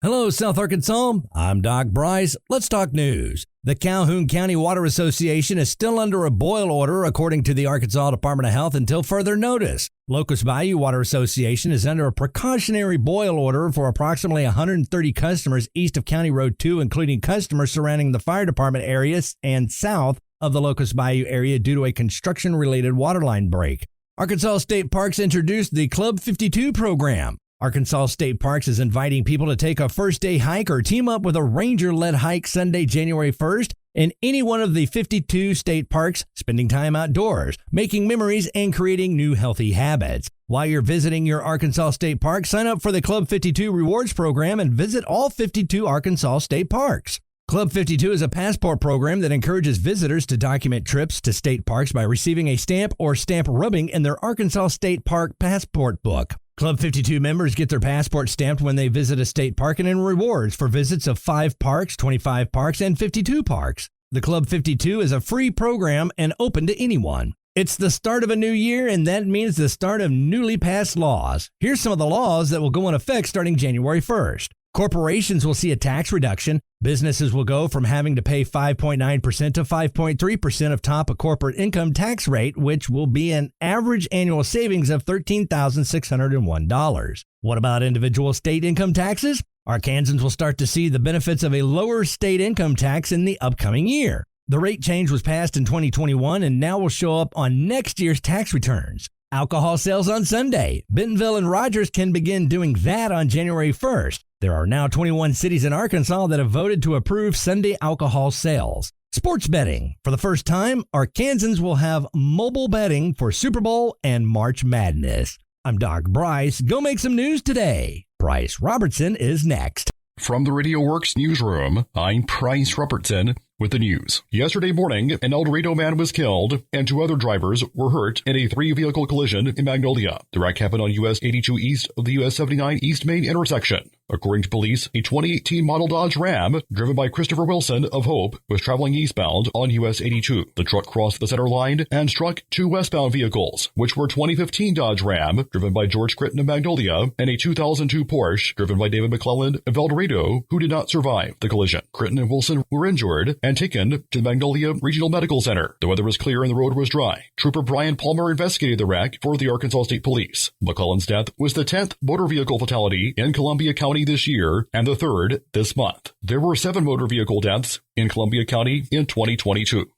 Hello, South Arkansas. I'm Doc Bryce. Let's talk news. The Calhoun County Water Association is still under a boil order, according to the Arkansas Department of Health, until further notice. Locust Bayou Water Association is under a precautionary boil order for approximately 130 customers east of County Road 2, including customers surrounding the fire department areas and south of the Locust Bayou area due to a construction-related waterline break. Arkansas State Parks introduced the Club 52 program. Arkansas State Parks is inviting people to take a first-day hike or team up with a ranger-led hike Sunday, January 1st in any one of the 52 state parks, spending time outdoors, making memories, and creating new healthy habits. While you're visiting your Arkansas State Park, sign up for the Club 52 Rewards program and visit all 52 Arkansas State Parks. Club 52 is a passport program that encourages visitors to document trips to state parks by receiving a stamp or stamp rubbing in their Arkansas State Park passport book. Club 52 members get their passport stamped when they visit a state park and earn rewards for visits of 5 parks, 25 parks, and 52 parks. The Club 52 is a free program and open to anyone. It's the start of a new year, and that means the start of newly passed laws. Here's some of the laws that will go into effect starting January 1st. Corporations will see a tax reduction. Businesses will go from having to pay 5.9% to 5.3% of top corporate income tax rate, which will be an average annual savings of $13,601. What about individual state income taxes? Arkansans will start to see the benefits of a lower state income tax in the upcoming year. The rate change was passed in 2021 and now will show up on next year's tax returns. Alcohol sales on Sunday. Bentonville and Rogers can begin doing that on January 1st. There are now 21 cities in Arkansas that have voted to approve Sunday alcohol sales. Sports betting. For the first time, Arkansans will have mobile betting for Super Bowl and March Madness. I'm Doc Bryce. Go make some news today. Bryce Robertson is next. From the Radio Works newsroom, I'm Bryce Robertson with the news. Yesterday morning, an El Dorado man was killed and 2 other drivers were hurt in a 3-vehicle collision in Magnolia. The wreck happened on US 82 east of the US 79 East Main intersection. According to police, a 2018 model Dodge Ram, driven by Christopher Wilson of Hope, was traveling eastbound on US 82. The truck crossed the center line and struck 2 westbound vehicles, which were 2015 Dodge Ram, driven by George Critton of Magnolia, and a 2002 Porsche, driven by David McClelland of El Dorado, who did not survive the collision. Critton and Wilson were injured and taken to the Magnolia Regional Medical Center. The weather was clear and the road was dry. Trooper Brian Palmer investigated the wreck for the Arkansas State Police. McClelland's death was the 10th motor vehicle fatality in Columbia County this year and the 3rd this month. There were 7 motor vehicle deaths in Columbia County in 2022.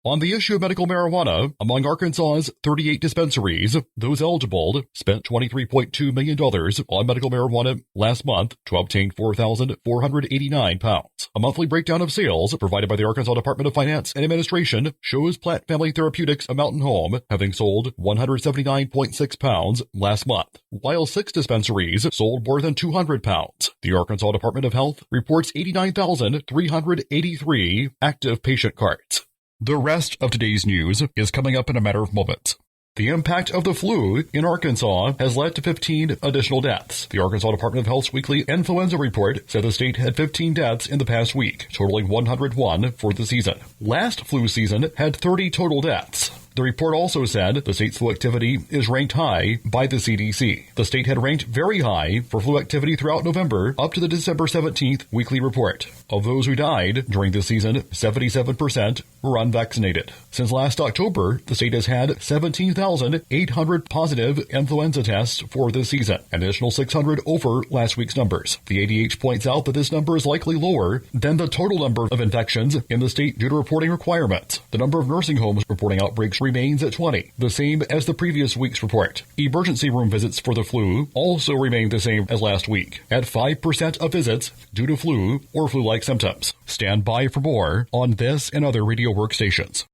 On the issue of medical marijuana, among Arkansas's 38 dispensaries, those eligible spent $23.2 million on medical marijuana last month to obtain 4,489 pounds. A monthly breakdown of sales provided by the Arkansas Department of Finance and Administration shows Platt Family Therapeutics of Mountain Home having sold 179.6 pounds last month, while 6 dispensaries sold more than 200 pounds. The Arkansas Department of Health reports 89,383 active patient cards. The rest of today's news is coming up in a matter of moments. The impact of the flu in Arkansas has led to 15 additional deaths. The Arkansas Department of Health's weekly influenza report said the state had 15 deaths in the past week, totaling 101 for the season. Last flu season had 30 total deaths. The report also said the state's flu activity is ranked high by the CDC. The state had ranked very high for flu activity throughout November up to the December 17th weekly report. Of those who died during this season, 77% were unvaccinated. Since last October, the state has had 17,800 positive influenza tests for this season, an additional 600 over last week's numbers. The ADH points out that this number is likely lower than the total number of infections in the state due to reporting requirements. The number of nursing homes reporting outbreaks remains at 20, the same as the previous week's report. Emergency room visits for the flu also remain the same as last week, at 5% of visits due to flu or flu-like symptoms. Stand by for more on this and other Radio Work stations.